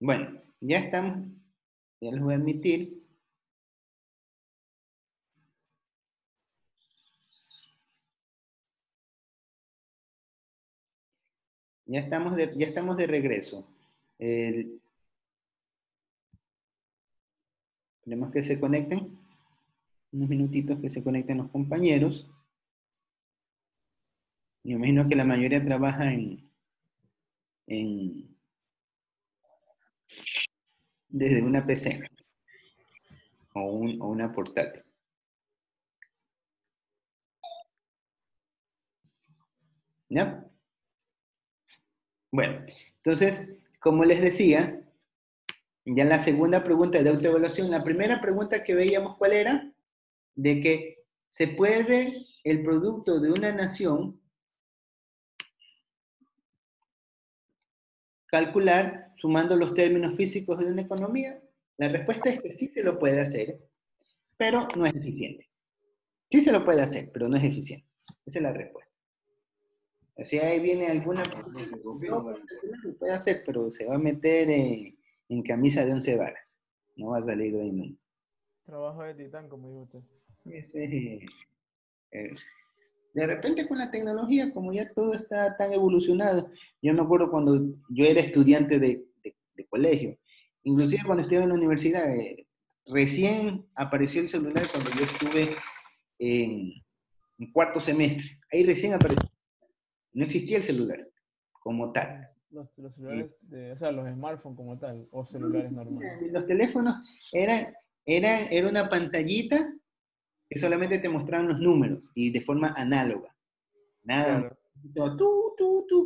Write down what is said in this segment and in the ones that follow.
Bueno, ya estamos, ya les voy a admitir. Ya estamos de regreso. Esperemos que se conecten. Unos minutitos que se conecten los compañeros. Me imagino que la mayoría trabaja en- desde una PC o una portátil. ¿Ya? Bueno, entonces, como les decía, ya en la segunda pregunta de autoevaluación, la primera pregunta que veíamos, ¿cuál era? De que se puede el producto de una nación calcular sumando los términos físicos de una economía. La respuesta es que sí se lo puede hacer, pero no es eficiente. Sí se lo puede hacer, pero no es eficiente. Esa es la respuesta. O sea, ahí viene alguna... No, lo puede hacer, pero se va a meter en camisa de 11 varas. No va a salir de ahí nunca. Trabajo de titán, como dijo usted. Eh, de repente con la tecnología, como ya todo está tan evolucionado, yo me acuerdo cuando yo era estudiante de colegio, inclusive cuando estuve en la universidad, recién apareció el celular cuando yo estuve en, en cuarto semestre. Ahí recién apareció. No existía el celular como tal. Los Y, celulares, o sea, los smartphones como tal, o celulares normales. los teléfonos era una pantallita que solamente te mostraban los números y de forma análoga. Nada más. Claro.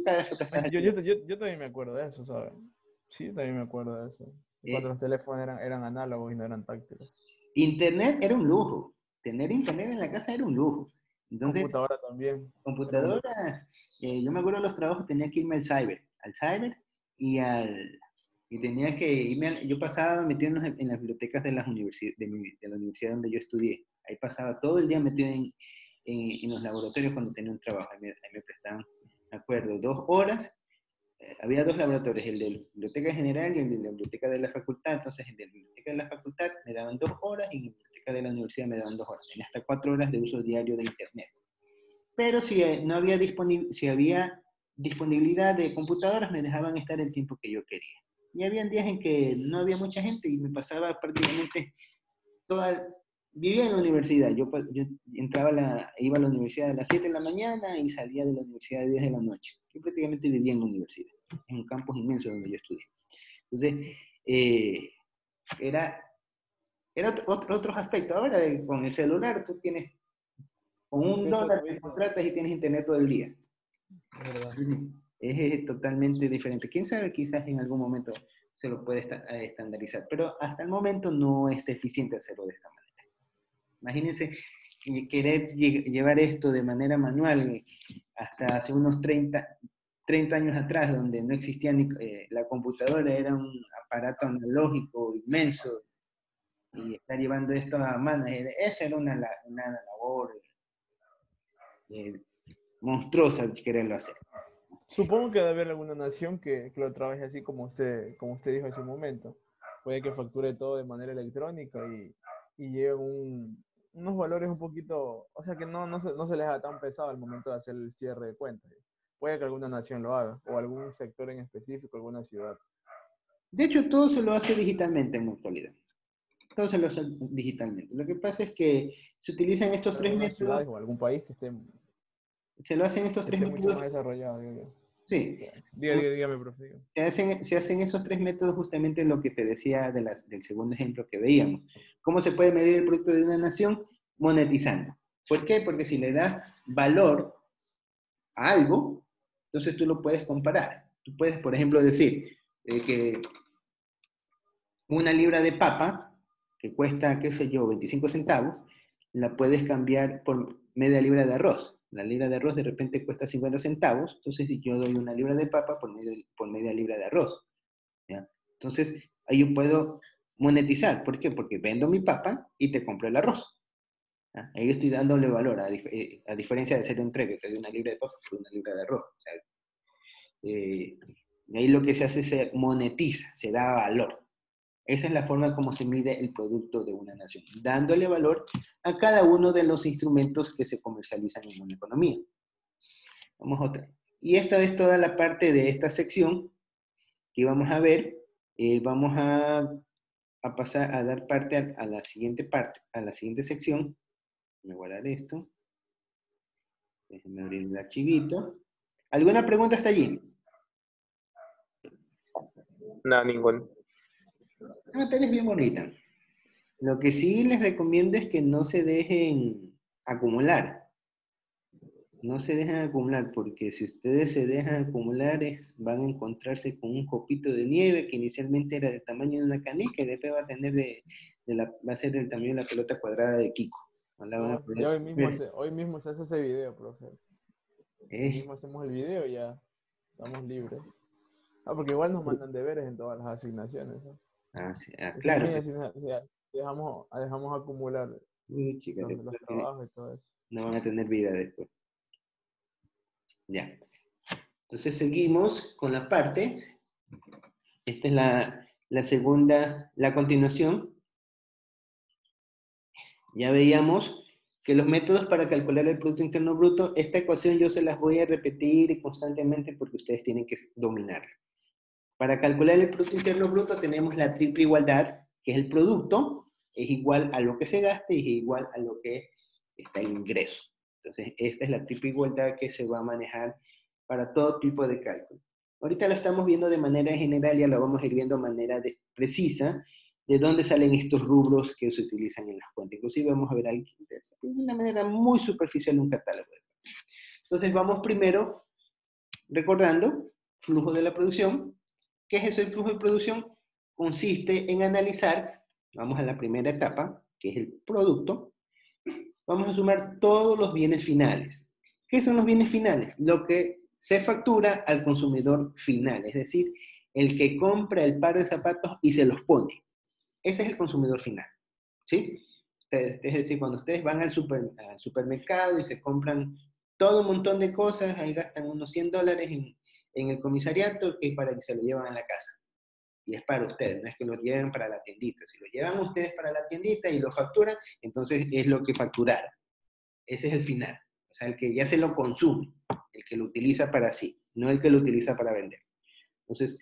Cada vez que te estás haciendo. Yo también me acuerdo de eso, ¿sabes? Sí, también me acuerdo de eso. Cuando Eh, los teléfonos eran análogos y no eran táctiles. Internet era un lujo. Tener internet en la casa era un lujo. Entonces, Computadora también. Era un lujo. computadora, yo me acuerdo de los trabajos, tenía que irme al cyber y y tenía que irme, yo pasaba metido en las bibliotecas de, de la universidad donde yo estudié. Ahí pasaba todo el día metido en los laboratorios cuando tenía un trabajo. Ahí me prestaban, me acuerdo, 2 horas. Había dos laboratorios, el de la biblioteca general y el de la biblioteca de la facultad. Entonces, el de la biblioteca de la facultad me daban 2 horas y en la biblioteca de la universidad me daban 2 horas. Tenía hasta 4 horas de uso diario de internet. Pero si no había si había disponibilidad de computadoras, me dejaban estar el tiempo que yo quería. Y había días en que no había mucha gente y me pasaba prácticamente toda, vivía en la universidad. Yo iba a la universidad a las 7 de la mañana y salía de la universidad a 10 de la noche. Yo prácticamente vivía en la universidad, en un campus inmenso donde yo estudié. Entonces, eh, era, era otros aspectos. Ahora, con el celular, tú tienes, con un Acceso a dólar te todito, contratas y tienes internet todo el día. es verdad. Es totalmente diferente. Quién sabe, quizás en algún momento se lo puede estandarizar, pero hasta el momento no es eficiente hacerlo de esta manera. Imagínense querer llevar esto de manera manual hasta hace unos 30 años atrás, donde no existía ni, la computadora, era un aparato analógico inmenso, y estar llevando esto a mano, esa era una labor eh, monstruosa quererlo hacer. Supongo que debe haber alguna nación que lo trabaje así como usted dijo hace un momento. Puede que facture todo de manera electrónica y lleve unos valores un poquito, o sea que no se les haga tan pesado al momento de hacer el cierre de cuentas. Puede que alguna nación lo haga, o algún sector en específico, alguna ciudad. De hecho, todo se lo hace digitalmente en la actualidad. Todo se lo hace digitalmente. Lo que pasa es que se utilizan estos Pero tres algunas métodos, ciudades o algún país se lo hacen estos que tres esté mucho métodos, más desarrollado, digo yo. sí, Dígame, profe. Diga. se hacen esos tres métodos justamente lo que te decía del segundo ejemplo que veíamos. ¿Cómo se puede medir el producto de una nación? Monetizando. ¿Por qué? Porque si le das valor a algo, entonces tú lo puedes comparar. Tú puedes, por ejemplo, decir que una libra de papa, que cuesta, qué sé yo, 25 centavos, la puedes cambiar por media libra de arroz. La libra de arroz de repente cuesta 50 centavos, entonces yo doy una libra de papa por media libra de arroz. ¿Ya? Entonces, ahí yo puedo monetizar. ¿Por qué? Porque vendo mi papa y te compro el arroz. ¿Ya? Ahí yo estoy dándole valor, a diferencia de hacer un trade, que doy una libra de papa por una libra de arroz. O sea, eh, Y ahí lo que se hace se monetiza, se da valor. Esa es la forma como se mide el producto de una nación, dándole valor a cada uno de los instrumentos que se comercializan en una economía. Vamos a otra. Y esta es toda la parte de esta sección que vamos a ver. Vamos a pasar a dar parte a la siguiente parte, a la siguiente sección. Voy a guardar esto. Déjenme abrir el archivito. ¿Alguna pregunta hasta allí? No, ninguno. La materia es bien bonita. Lo que sí les recomiendo es que no se dejen acumular. No se dejen acumular, porque si ustedes se dejan acumular, van a encontrarse con un copito de nieve que inicialmente era del tamaño de una canica y después va a tener va a ser del tamaño de la pelota cuadrada de Kiko. No la van a Ya poder ver. hoy mismo se hace ese video, profe. Hoy mismo hacemos el video y ya estamos libres. Porque igual nos mandan deberes en todas las asignaciones, ¿no? Sí, Dicen, claro. mira, si dejamos acumular Uy, chica, los trabajos y todo eso. no van a tener vida después. Ya. Entonces seguimos con la parte. Esta es la segunda, la continuación. Ya veíamos que los métodos para calcular el Producto Interno Bruto, esta ecuación yo se las voy a repetir constantemente porque ustedes tienen que dominarla. Para calcular el Producto Interno Bruto tenemos la triple igualdad, que es el producto, es igual a lo que se gaste y es igual a lo que está el ingreso. Entonces, esta es la triple igualdad que se va a manejar para todo tipo de cálculo. Ahorita lo estamos viendo de manera general, ya lo vamos a ir viendo de manera precisa, de dónde salen estos rubros que se utilizan en las cuentas. Inclusive vamos a ver ahí de una manera muy superficial un catálogo. Entonces, vamos primero recordando flujo de la producción. ¿Qué es eso el flujo de producción? Consiste en analizar, vamos a la primera etapa, que es el producto. Vamos a sumar todos los bienes finales. ¿Qué son los bienes finales? Lo que se factura al consumidor final, es decir, el que compra el par de zapatos y se los pone. Ese es el consumidor final, ¿sí? Es decir, cuando ustedes van al supermercado y se compran todo un montón de cosas, ahí gastan unos $100 en el comisariato, que es para que se lo llevan a la casa. Y es para ustedes, no es que lo lleven para la tiendita. Si lo llevan ustedes para la tiendita y lo facturan, entonces es lo que facturaron. Ese es el final. O sea, el que ya se lo consume, el que lo utiliza para sí, no el que lo utiliza para vender. Entonces,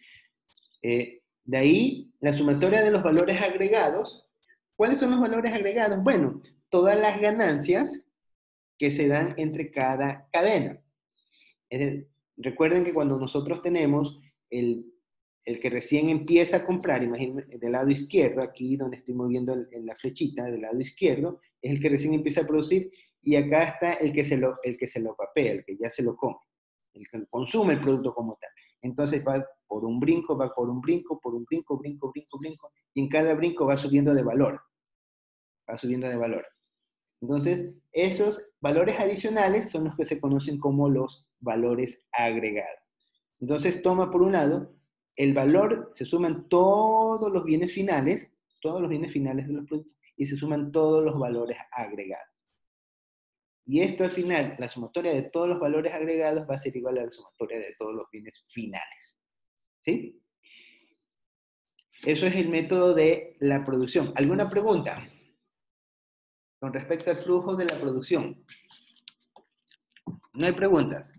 de ahí, la sumatoria de los valores agregados. ¿Cuáles son los valores agregados? Bueno, todas las ganancias que se dan entre cada cadena. Recuerden que cuando nosotros tenemos el que recién empieza a comprar, imagínense, del lado izquierdo, aquí donde estoy moviendo en la flechita, del lado izquierdo, es el que recién empieza a producir, y acá está el que se lo papea, el que ya se lo come, el que consume el producto como tal. Entonces va por un brinco, brinco, y en cada brinco va subiendo de valor, va subiendo de valor. Entonces, esos valores adicionales son los que se conocen como los valores agregados. Entonces, toma por un lado el valor, se suman todos los bienes finales de los productos, y se suman todos los valores agregados. Y esto al final, la sumatoria de todos los valores agregados va a ser igual a la sumatoria de todos los bienes finales. ¿Sí? Eso es el método de la producción. ¿Alguna pregunta con respecto al flujo de la producción? No hay preguntas.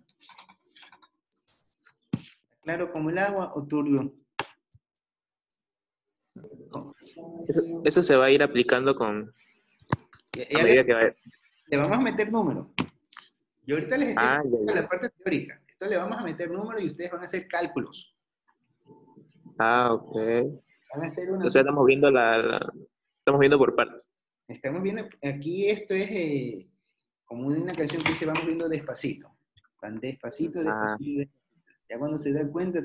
¿Claro como el agua o turbio? Eso se va a ir aplicando con a Ya medida que va. le vamos a meter números. Yo ahorita les estoy Ah, explicando ya, la parte teórica. Esto le vamos a meter números y ustedes van a hacer cálculos. Ah, ok. Van a hacer una... O sea, estamos viendo por partes. Estamos viendo, aquí esto es como una canción que dice, vamos viendo despacito. Van despacito, Ah, despacito, despacito. Ya cuando se dan cuenta,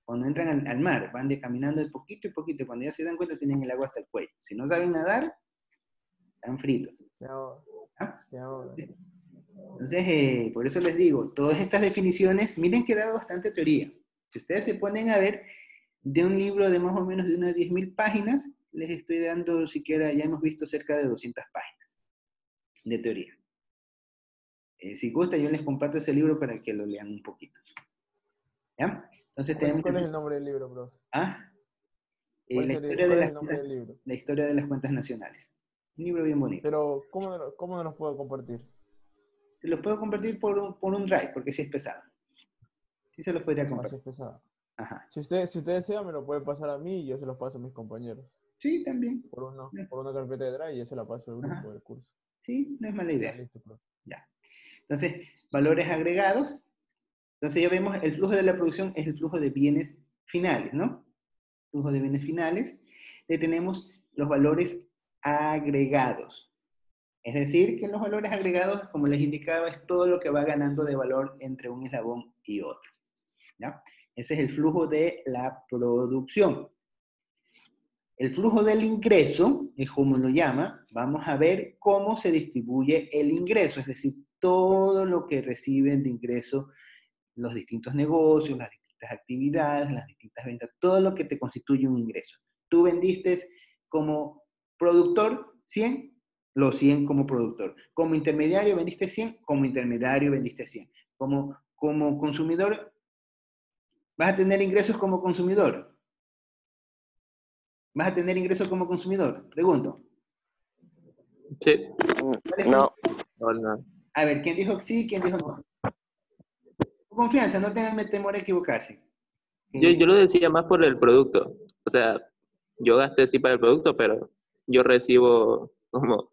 cuando entran al mar, van caminando de poquito y poquito. Cuando ya se dan cuenta, tienen el agua hasta el cuello. Si no saben nadar, están fritos. ¿Ah? Entonces, por eso les digo, todas estas definiciones, miren que he dado bastante teoría. Si ustedes se ponen a ver de un libro de más o menos de unas 10.000 páginas, les estoy dando, siquiera ya hemos visto cerca de 200 páginas de teoría. Si gusta, yo les comparto ese libro para que lo lean un poquito. ¿Ya? Entonces tenemos ¿Cuál es el nombre del libro, bro? ¿ah? ¿Cuál cuál es el nombre del libro? La historia de las cuentas nacionales. Un libro bien bonito. Pero, ¿cómo no nos puedo compartir? Se los puedo compartir por un drive, porque sí es pesado. Sí se los podría Así compartir. es pesado. Ajá. Si usted desea, me lo puede pasar a mí y yo se los paso a mis compañeros. Sí, también. Por una carpeta de Drive y yo se la paso al Ajá. grupo del curso. Sí, no es mala Ya, idea. listo, profe. Ya. Entonces, valores agregados. Entonces ya vemos el flujo de la producción es el flujo de bienes finales, ¿no? Flujo de bienes finales. Le tenemos los valores agregados. Es decir, que los valores agregados, como les indicaba, es todo lo que va ganando de valor entre un eslabón y otro. ¿Ya? Ese es el flujo de la producción. El flujo del ingreso, es como lo llama, vamos a ver cómo se distribuye el ingreso, es decir, todo lo que reciben de ingreso los distintos negocios, las distintas actividades, las distintas ventas, todo lo que te constituye un ingreso. Tú vendiste como productor 100, los 100 como productor. Como intermediario vendiste 100, como intermediario vendiste 100. Como consumidor, vas a tener ingresos como consumidor. ¿Vas a tener ingresos como consumidor? Pregunto. Sí. No, No, no. A ver, ¿quién dijo sí? ¿Quién dijo no? Con confianza, no tengan temor a equivocarse. Yo lo decía más por el producto. O sea, yo gasté sí para el producto, pero yo recibo como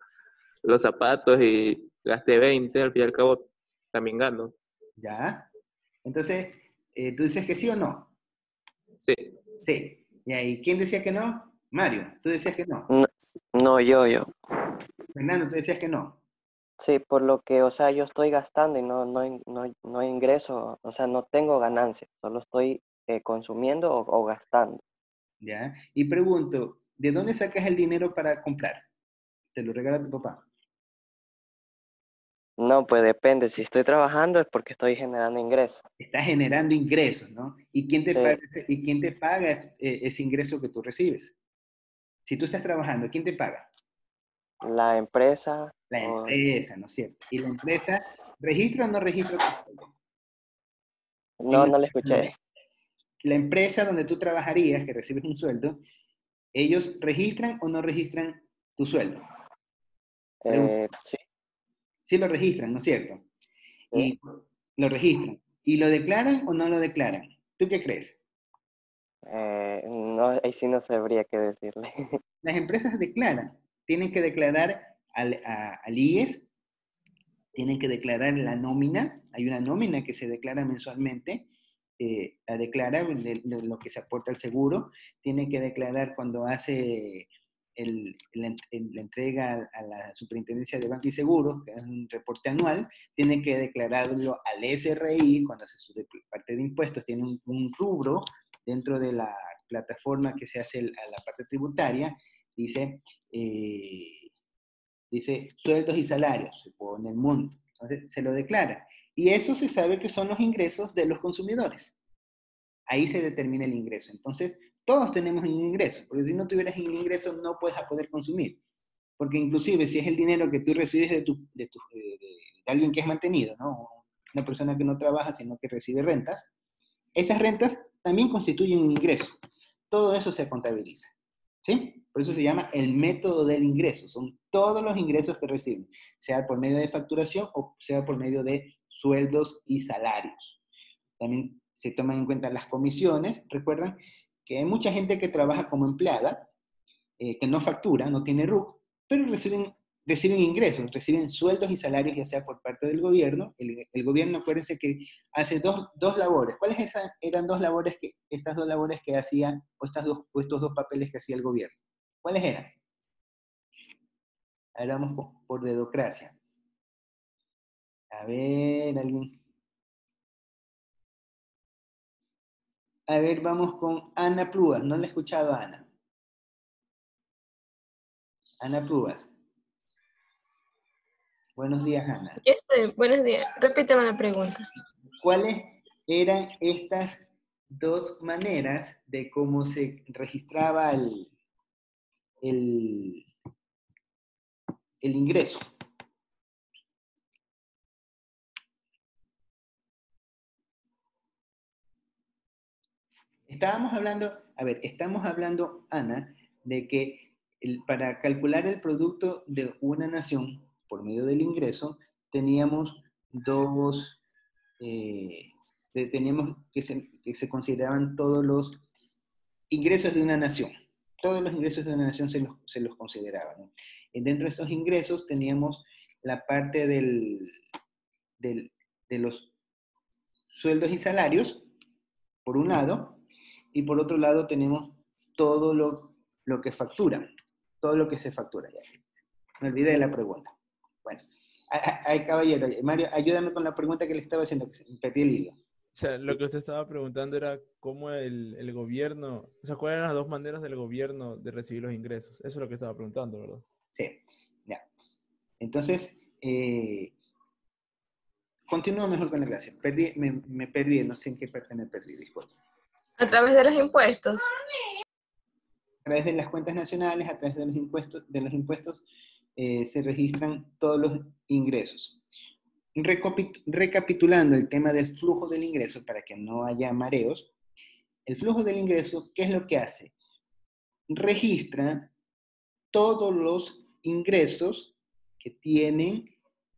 los zapatos y gasté 20, al fin y al cabo también gano. ¿Ya? Entonces, ¿tú dices que sí o no? Sí. Sí. ¿Y ahí quién decía que no? Mario, tú decías que no. no, no, yo. Fernando, tú decías que no. Sí, por lo que, o sea, yo estoy gastando y no ingreso, o sea, no tengo ganancia, solo estoy consumiendo o gastando. ¿Ya? Y pregunto, ¿de dónde sacas el dinero para comprar? ¿Te lo regala tu papá? No, pues depende, si estoy trabajando es porque estoy generando ingresos. Estás generando ingresos, ¿no? ¿Y Sí, quién te paga ese ingreso que tú recibes? Si tú estás trabajando, ¿quién te paga? la empresa, La empresa, ¿no es cierto? ¿Y la empresa registra o no registra tu sueldo? no, Ellos, no le escuché. la empresa donde tú trabajarías, que recibes un sueldo, ¿ellos registran o no registran tu sueldo? Pregunta. Sí, Sí lo registran, ¿no es cierto? sí. Y lo registran. ¿Y lo declaran o no lo declaran? ¿Tú qué crees? No, ahí sí no sabría qué decirle. Las empresas declaran, tienen que declarar al IES, tienen que declarar la nómina, hay una nómina que se declara mensualmente, la declara lo que se aporta al seguro, tiene que declarar cuando hace la entrega a la Superintendencia de Banco y Seguros, que es un reporte anual, tiene que declararlo al SRI, cuando hace su parte de impuestos, tiene un rubro dentro de la plataforma que se hace a la parte tributaria, dice, dice sueldos y salarios, se pone el monto, entonces se lo declara. Y eso se sabe que son los ingresos de los consumidores. Ahí se determina el ingreso. Entonces, todos tenemos un ingreso, porque si no tuvieras un ingreso no puedes poder consumir. Porque inclusive si es el dinero que tú recibes de alguien que es mantenido, ¿no? Una persona que no trabaja, sino que recibe rentas, esas rentas también constituyen un ingreso. Todo eso se contabiliza. ¿Sí? Por eso se llama el método del ingreso. Son todos los ingresos que reciben, sea por medio de facturación o sea por medio de sueldos y salarios. También se toman en cuenta las comisiones. Recuerdan que hay mucha gente que trabaja como empleada, que no factura, no tiene RUC, pero reciben ingresos, reciben sueldos y salarios, ya sea por parte del gobierno. El gobierno, acuérdense que hace dos labores. ¿Cuáles eran estas dos labores que hacía, o estos dos papeles que hacía el gobierno? ¿Cuáles eran? Ahora vamos por dedocracia. A ver, alguien. A ver, vamos con Ana Prúas. No le he escuchado a Ana. Ana Prúas. Buenos días, Ana. Buenos días. Repítame la pregunta. ¿Cuáles eran estas dos maneras de cómo se registraba el, el ingreso? Estábamos hablando, Ana, de que para calcular el producto de una nación por medio del ingreso, teníamos dos, teníamos que se consideraban todos los ingresos de una nación. Todos los ingresos de una nación se los consideraban, ¿no? Y dentro de estos ingresos teníamos la parte de los sueldos y salarios, por un lado, y por otro lado tenemos todo lo que factura, todo lo que se factura. Ya. Me olvidé de la pregunta. Bueno, ay, caballero, Mario, ayúdame con la pregunta que le estaba haciendo, que perdí el hilo. O sea, lo que usted estaba preguntando era cómo el gobierno, o sea, cuáles eran las dos maneras del gobierno de recibir los ingresos. Eso es lo que estaba preguntando, ¿verdad? Sí, ya. Entonces, continúo mejor con la clase. Me perdí, no sé en qué parte me perdí, disculpe. A través de los impuestos. A través de las cuentas nacionales, a través de los impuestos se registran todos los ingresos. Recapitulando el tema del flujo del ingreso, para que no haya mareos, el flujo del ingreso, ¿qué es lo que hace? Registra todos los ingresos que tienen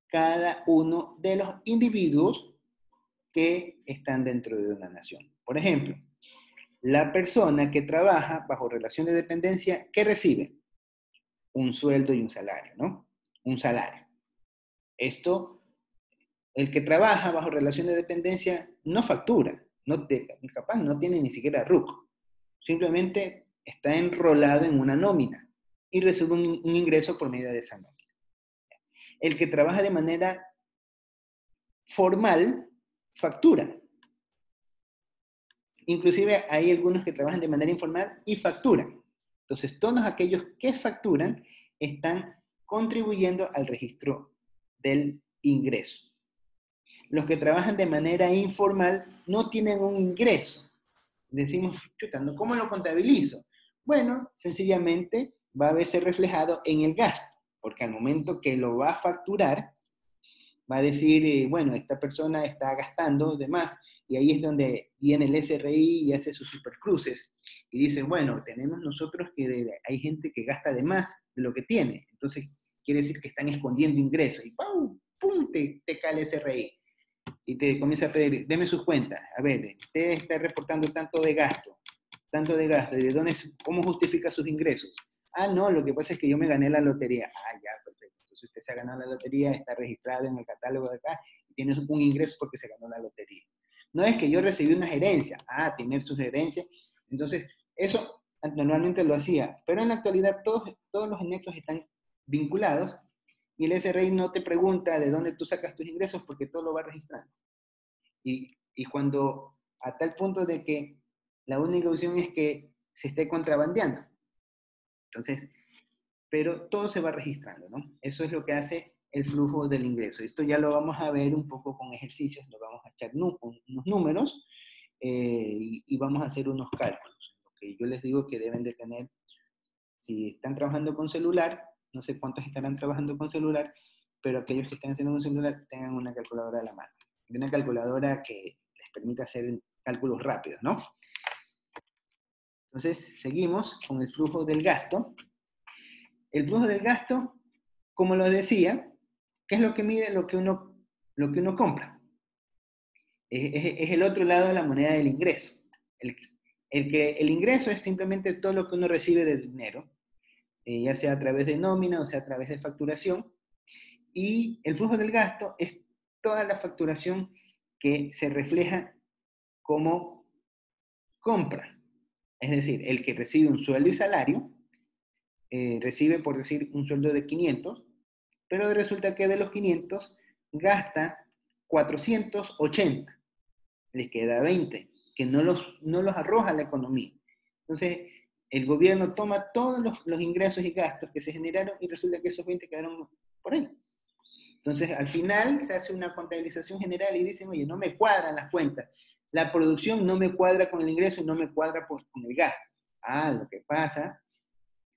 cada uno de los individuos que están dentro de una nación. Por ejemplo, la persona que trabaja bajo relación de dependencia, ¿qué recibe? Un sueldo y un salario, ¿no? Un salario. Esto, el que trabaja bajo relación de dependencia no factura, capaz no tiene ni siquiera RUC, simplemente está enrolado en una nómina y recibe un ingreso por medio de esa nómina. El que trabaja de manera formal factura. Inclusive hay algunos que trabajan de manera informal y facturan. Entonces, todos aquellos que facturan están contribuyendo al registro del ingreso. Los que trabajan de manera informal no tienen un ingreso. Decimos, chuta, ¿cómo lo contabilizo? Bueno, sencillamente va a verse reflejado en el gasto, porque al momento que lo va a facturar, va a decir, bueno, esta persona está gastando de más, y ahí es donde viene el SRI y hace sus supercruces, y dice, bueno, tenemos nosotros que hay gente que gasta de más de lo que tiene, entonces quiere decir que están escondiendo ingresos, y ¡pum! ¡Pum! Te cae el SRI, y te comienza a pedir, deme sus cuentas, a ver, usted está reportando tanto de gasto, y de dónde, cómo justifica sus ingresos. Ah, no, lo que pasa es que yo me gané la lotería. Ah, ya, perfecto. Entonces usted se ha ganado la lotería, está registrado en el catálogo de acá y tiene un ingreso porque se ganó la lotería. No es que yo recibí una gerencia. Ah, tener sus gerencias. Entonces, eso normalmente lo hacía. Pero en la actualidad todos los anexos están vinculados y el SRI no te pregunta de dónde tú sacas tus ingresos porque todo lo va registrando. Y cuando a tal punto de que la única opción es que se esté contrabandeando. Entonces, pero todo se va registrando, ¿no? Eso es lo que hace el flujo del ingreso. Esto ya lo vamos a ver un poco con ejercicios, nos vamos a echar unos números y vamos a hacer unos cálculos. Lo que yo les digo que deben de tener, si están trabajando con celular, no sé cuántos estarán trabajando con celular, pero aquellos que están haciendo con celular tengan una calculadora a la mano. Y una calculadora que les permita hacer cálculos rápidos, ¿no? Entonces, seguimos con el flujo del gasto. El flujo del gasto, como lo decía, ¿qué es lo que mide lo que uno compra? Es el otro lado de la moneda del ingreso. El ingreso es simplemente todo lo que uno recibe de dinero, ya sea a través de nómina o sea a través de facturación. Y el flujo del gasto es toda la facturación que se refleja como compra. Es decir, el que recibe un sueldo y salario, recibe, por decir, un sueldo de 500, pero resulta que de los 500 gasta 480, le queda 20, que no los arroja a la economía. Entonces, el gobierno toma todos los ingresos y gastos que se generaron y resulta que esos 20 quedaron por ahí. Entonces, al final se hace una contabilización general y dicen, oye, no me cuadran las cuentas. La producción no me cuadra con el ingreso y no me cuadra con el gasto. Ah, lo que pasa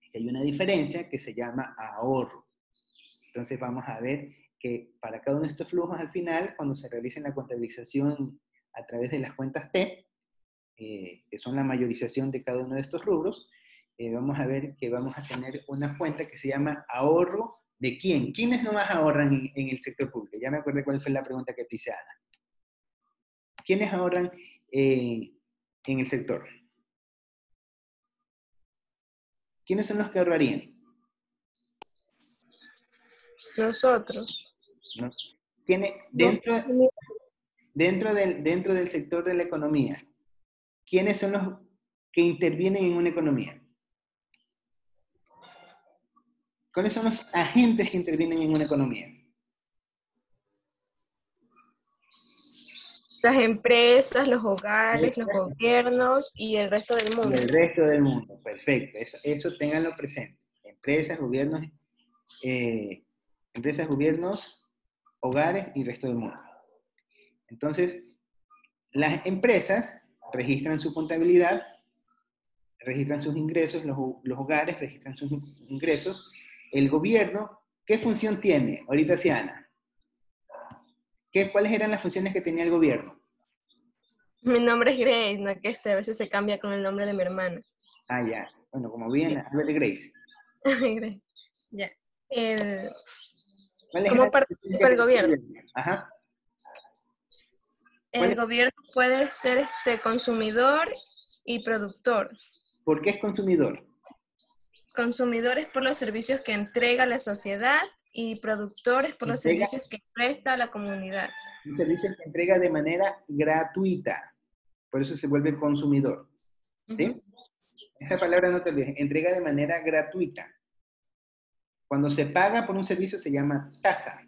es que hay una diferencia que se llama ahorro. Entonces vamos a ver que para cada uno de estos flujos al final, cuando se realice la contabilización a través de las cuentas T, que son la mayorización de cada uno de estos rubros, vamos a ver que vamos a tener una cuenta que se llama ahorro de quién. ¿Quiénes nomás ahorran en el sector público? Ya me acuerdo cuál fue la pregunta que te hice, Ana. ¿Quiénes ahorran en el sector? ¿Quiénes son los que ahorrarían? Nosotros. ¿No? Dentro del sector de la economía, ¿quiénes son los que intervienen en una economía? ¿Cuáles son los agentes que intervienen en una economía? Las empresas, los hogares, los gobiernos y el resto del Y mundo. el resto del mundo, perfecto. Eso ténganlo presente. Empresas, gobiernos, hogares y resto del mundo. Entonces, las empresas registran su contabilidad, registran sus ingresos, los hogares registran sus ingresos. El gobierno, ¿qué función tiene? Ahorita sí, Ana. ¿Cuáles eran las funciones que tenía el gobierno? Mi nombre es Grace, no que a veces se cambia con el nombre de mi hermana. Ah, ya. Bueno, como bien, habla de Grace. Grace. Ya. ¿Cuáles ¿Cómo eran las funciones participa que el tenía gobierno? Ajá. El gobierno puede ser consumidor y productor. ¿Por qué es consumidor? Consumidores por los servicios que entrega a la sociedad y productores por los Entrega servicios que presta a la comunidad. un servicio que entrega de manera gratuita. Por eso se vuelve consumidor. ¿Sí? Esa palabra no te olvides. Entrega de manera gratuita. Cuando se paga por un servicio se llama tasa,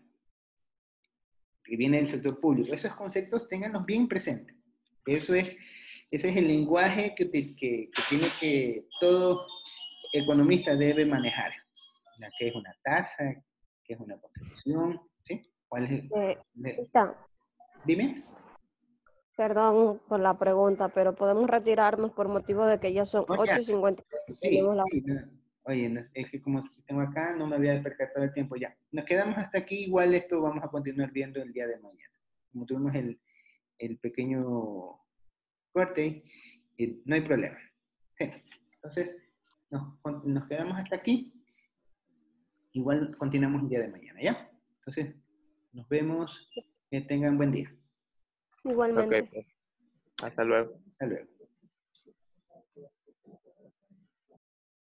que viene del sector público. Esos conceptos ténganlos bien presentes. Ese es el lenguaje que tiene que todo economista debe manejar. ¿Qué es una tasa? ¿Qué es una contribución? ¿Sí? ¿Cuál es Dime. Perdón por la pregunta, pero podemos retirarnos por motivo de que ya son 8:50. Sí, oye, es que como tengo acá, no me había percatado el tiempo ya. Nos quedamos hasta aquí, igual esto vamos a continuar viendo el día de mañana. Como tuvimos el pequeño corte, no hay problema. Sí. Entonces, nos quedamos hasta aquí. Igual continuamos el día de mañana, ¿ya? Entonces, nos vemos. Que tengan buen día. Igualmente. Ok, pues. Hasta luego. Hasta luego.